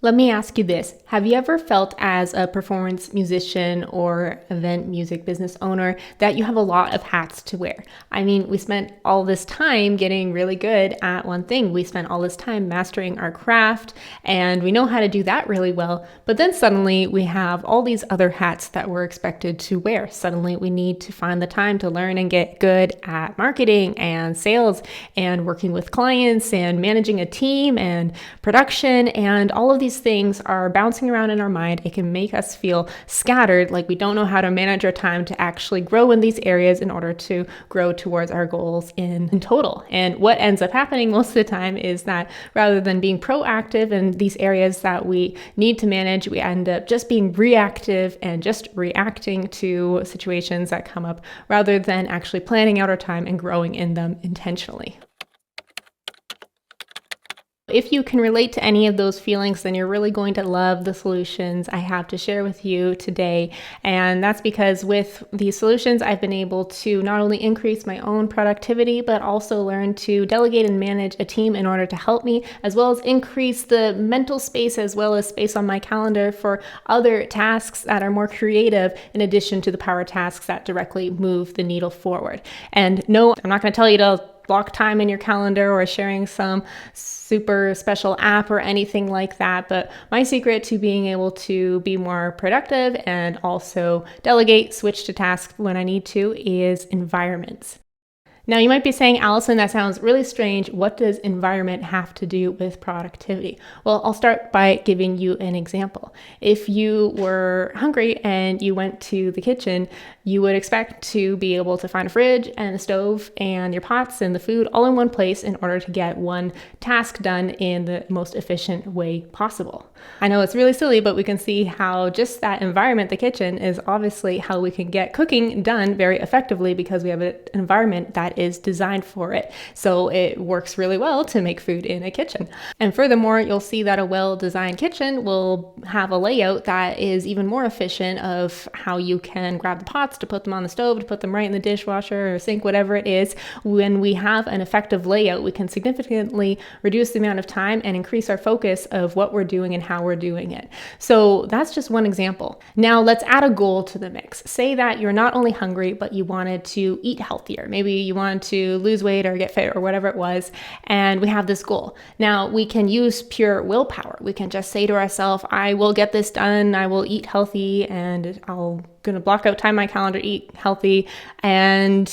Let me ask you this. Have you ever felt as a performance musician or event music business owner that you have a lot of hats to wear? I mean, we spent all this time getting really good at one thing. We spent all this time mastering our craft and we know how to do that really well. But then suddenly we have all these other hats that we're expected to wear. Suddenly we need to find the time to learn and get good at marketing and sales and working with clients and managing a team and production, and all of these things are bouncing around in our mind. It can make us feel scattered, like we don't know how to manage our time to actually grow in these areas in order to grow towards our goals in total. And what ends up happening most of the time is that rather than being proactive in these areas that we need to manage, we end up just being reactive and just reacting to situations that come up rather than actually planning out our time and growing in them intentionally. If you can relate to any of those feelings, then you're really going to love the solutions I have to share with you today. And that's because with these solutions, I've been able to not only increase my own productivity, but also learn to delegate and manage a team in order to help me, as well as increase the mental space as well as space on my calendar for other tasks that are more creative, in addition to the power tasks that directly move the needle forward. And no, I'm not going to tell you to block time in your calendar or sharing some super special app or anything like that. But my secret to being able to be more productive and also delegate, switch to tasks when I need to, is environments. Now, you might be saying, Allison, that sounds really strange. What does environment have to do with productivity? Well, I'll start by giving you an example. If you were hungry and you went to the kitchen, you would expect to be able to find a fridge and a stove and your pots and the food all in one place in order to get one task done in the most efficient way possible. I know it's really silly, but we can see how just that environment, the kitchen, is obviously how we can get cooking done very effectively because we have an environment that is designed for it. So it works really well to make food in a kitchen. And furthermore, you'll see that a well-designed kitchen will have a layout that is even more efficient of how you can grab the pots to put them on the stove, to put them right in the dishwasher or sink, whatever it is. When we have an effective layout, we can significantly reduce the amount of time and increase our focus of what we're doing and how we're doing it. So that's just one example. Now let's add a goal to the mix. Say that you're not only hungry, but you wanted to eat healthier. Maybe you wanted to lose weight or get fit or whatever it was, and we have this goal. Now we can use pure willpower. We can just say to ourselves, I will get this done, I will eat healthy, and I'll going to block out time in my calendar, eat healthy, and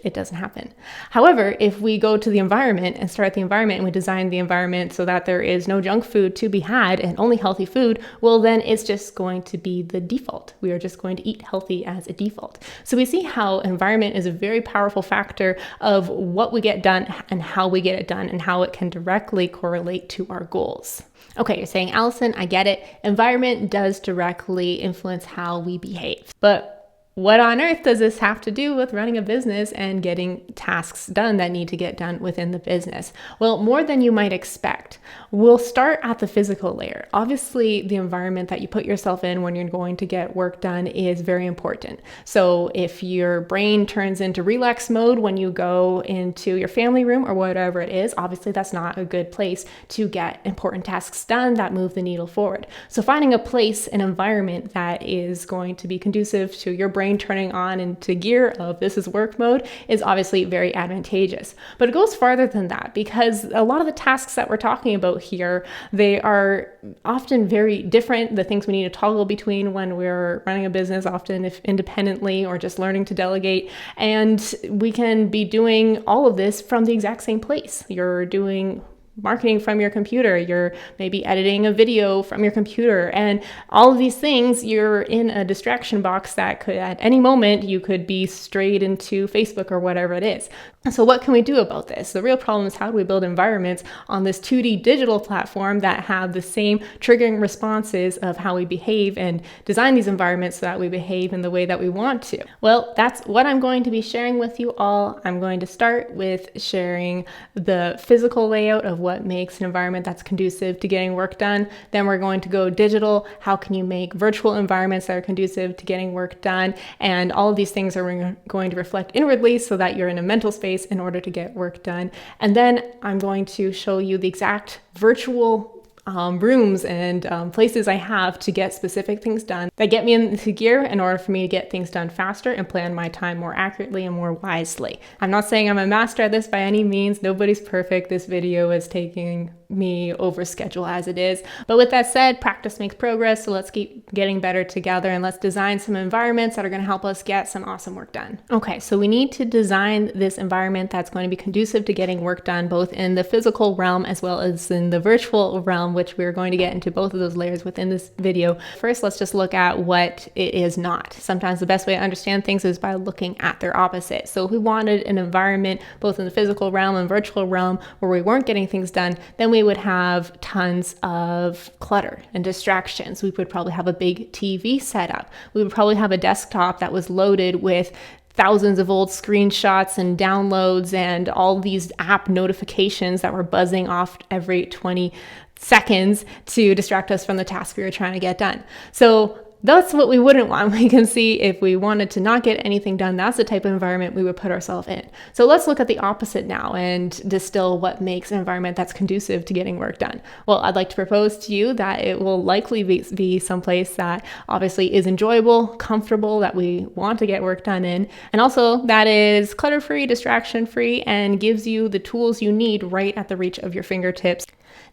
it doesn't happen. However, if we go to the environment and start the environment and we design the environment so that there is no junk food to be had and only healthy food, well, then it's just going to be the default. We are just going to eat healthy as a default. So we see how environment is a very powerful factor of what we get done and how we get it done and how it can directly correlate to our goals. Okay, you're saying, Allison, I get it. Environment does directly influence how we behave. But what on earth does this have to do with running a business and getting tasks done that need to get done within the business? Well, more than you might expect. We'll start at the physical layer. Obviously, the environment that you put yourself in when you're going to get work done is very important. So if your brain turns into relax mode when you go into your family room or whatever it is, obviously that's not a good place to get important tasks done that move the needle forward. So finding a place, an environment that is going to be conducive to your brain turning on into gear of this is work mode is obviously very advantageous. But it goes farther than that, because a lot of the tasks that we're talking about here, they are often very different. The things we need to toggle between when we're running a business, often if independently or just learning to delegate. And we can be doing all of this from the exact same place. You're doing marketing from your computer, you're maybe editing a video from your computer, and all of these things, you're in a distraction box that could at any moment you could be straight into Facebook or whatever it is. So what can we do about this? The real problem is, how do we build environments on this 2D digital platform that have the same triggering responses of how we behave, and design these environments so that we behave in the way that we want to? Well, that's what I'm going to be sharing with you all. I'm going to start with sharing the physical layout of what makes an environment that's conducive to getting work done. Then we're going to go digital. How can you make virtual environments that are conducive to getting work done? And all of these things are going to reflect inwardly so that you're in a mental space in order to get work done. And then I'm going to show you the exact virtual rooms and places I have to get specific things done that get me into gear in order for me to get things done faster and plan my time more accurately and more wisely. I'm not saying I'm a master at this by any means. Nobody's perfect. This video is taking me over schedule as it is. But with that said, practice makes progress. So let's keep getting better together and let's design some environments that are going to help us get some awesome work done. Okay, so we need to design this environment that's going to be conducive to getting work done, both in the physical realm as well as in the virtual realm, which we're going to get into both of those layers within this video. First, let's just look at what it is not. Sometimes the best way to understand things is by looking at their opposite. So if we wanted an environment both in the physical realm and virtual realm where we weren't getting things done, then we would have tons of clutter and distractions. We would probably have a big TV setup. We would probably have a desktop that was loaded with thousands of old screenshots and downloads and all these app notifications that were buzzing off every 20 seconds to distract us from the task we were trying to get done. So that's what we wouldn't want. We can see if we wanted to not get anything done, that's the type of environment we would put ourselves in. So let's look at the opposite now and distill what makes an environment that's conducive to getting work done. Well, I'd like to propose to you that it will likely be someplace that obviously is enjoyable, comfortable, that we want to get work done in, and also that is clutter-free, distraction-free, and gives you the tools you need right at the reach of your fingertips.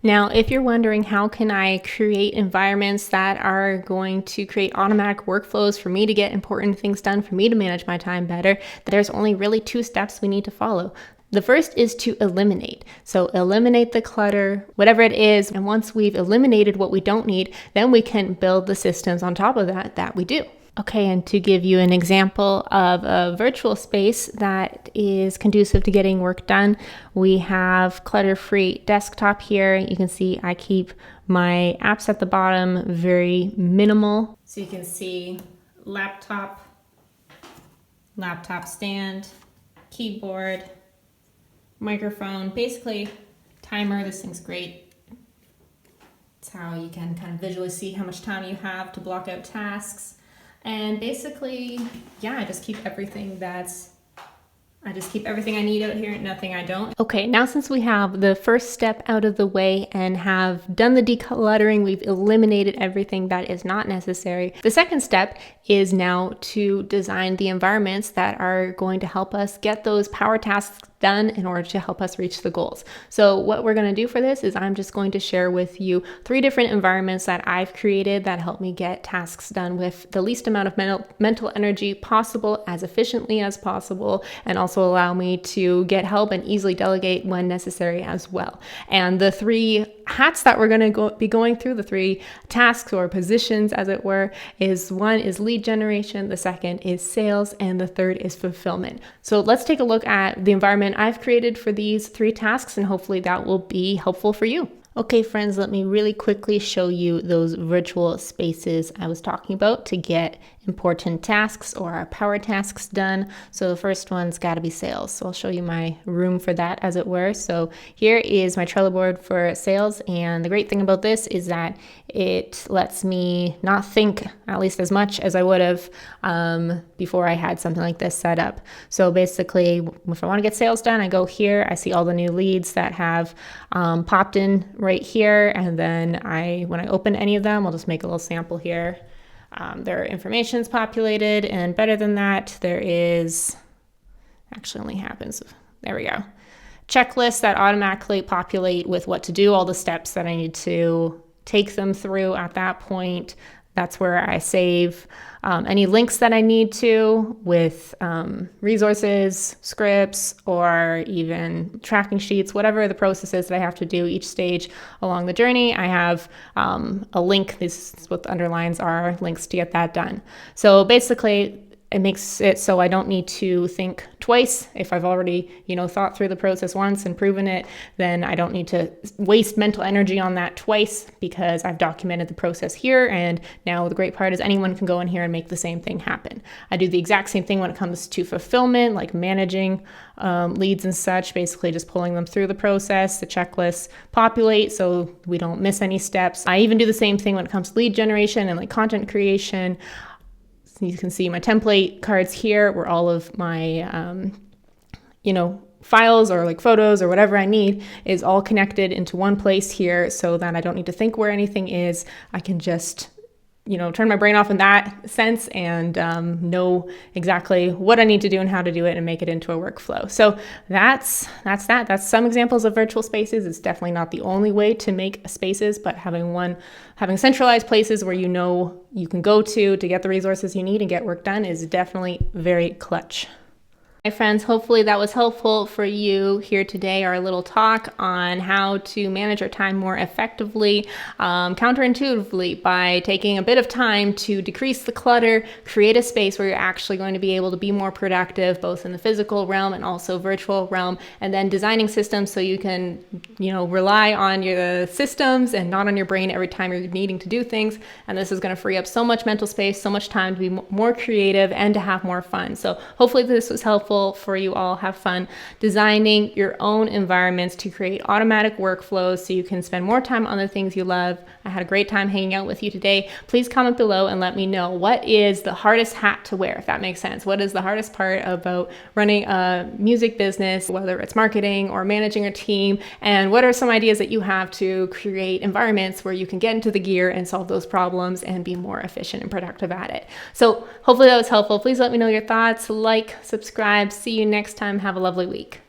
Now, if you're wondering how can I create environments that are going to create automatic workflows for me to get important things done, for me to manage my time better, there's only really 2 steps we need to follow. The first is to eliminate. So eliminate the clutter, whatever it is. And once we've eliminated what we don't need, then we can build the systems on top of that we do. Okay, and to give you an example of a virtual space that is conducive to getting work done, we have clutter-free desktop here. You can see I keep my apps at the bottom very minimal. So you can see laptop stand, keyboard, microphone, basically timer. This thing's great. It's how you can kind of visually see how much time you have to block out tasks. And basically, yeah, I just keep everything I need out here, nothing I don't. Okay, now since we have the first step out of the way and have done the decluttering, we've eliminated everything that is not necessary. The second step is now to design the environments that are going to help us get those power tasks done in order to help us reach the goals. So what we're going to do for this is I'm just going to share with you 3 different environments that I've created that help me get tasks done with the least amount of mental energy possible, as efficiently as possible, and also allow me to get help and easily delegate when necessary as well. And the 3 hats that we're going to be going through, the 3 tasks or positions as it were, is one is lead generation, the second is sales, and the third is fulfillment. So let's take a look at the environment I've created for these 3 tasks, and hopefully that will be helpful for you. Okay, friends, let me really quickly show you those virtual spaces I was talking about to get important tasks or our power tasks done. So the first one's got to be sales. So I'll show you my room for that, as it were. So here is my Trello board for sales. And the great thing about this is that it lets me not think at least as much as I would have before I had something like this set up. So basically, if I want to get sales done, I go here, I see all the new leads that have popped in right here. And then when I open any of them, I'll just make a little sample here. Their information's populated, and better than that, there is, actually only happens, there we go, checklists that automatically populate with what to do, all the steps that I need to take them through at that point. That's where I save any links that I need to with resources, scripts, or even tracking sheets, whatever the process is that I have to do each stage along the journey. I have a link. This is what the underlines are, links to get that done. So basically, it makes it so I don't need to think twice. If I've already, thought through the process once and proven it, then I don't need to waste mental energy on that twice because I've documented the process here. And now the great part is anyone can go in here and make the same thing happen. I do the exact same thing when it comes to fulfillment, like managing leads and such, basically just pulling them through the process. The checklists populate so we don't miss any steps. I even do the same thing when it comes to lead generation and like content creation. You can see my template cards here where all of my, files or like photos or whatever I need is all connected into one place here, so that I don't need to think where anything is. I can just turn my brain off in that sense and know exactly what I need to do and how to do it and make it into a workflow. So that's that. That's some examples of virtual spaces. It's definitely not the only way to make spaces, but having centralized places where you can go to get the resources you need and get work done is definitely very clutch. My friends, hopefully that was helpful for you here today, our little talk on how to manage our time more effectively, counterintuitively, by taking a bit of time to decrease the clutter, create a space where you're actually going to be able to be more productive, both in the physical realm and also virtual realm, and then designing systems so you can, rely on your systems and not on your brain every time you're needing to do things. And this is going to free up so much mental space, so much time to be more creative and to have more fun. So hopefully this was helpful for you all. Have fun designing your own environments to create automatic workflows so you can spend more time on the things you love. I had a great time hanging out with you today. Please comment below and let me know, what is the hardest hat to wear, if that makes sense. What is the hardest part about running a music business, whether it's marketing or managing a team, and what are some ideas that you have to create environments where you can get into the gear and solve those problems and be more efficient and productive at it. So hopefully that was helpful. Please let me know your thoughts, like, subscribe. See you next time. Have a lovely week.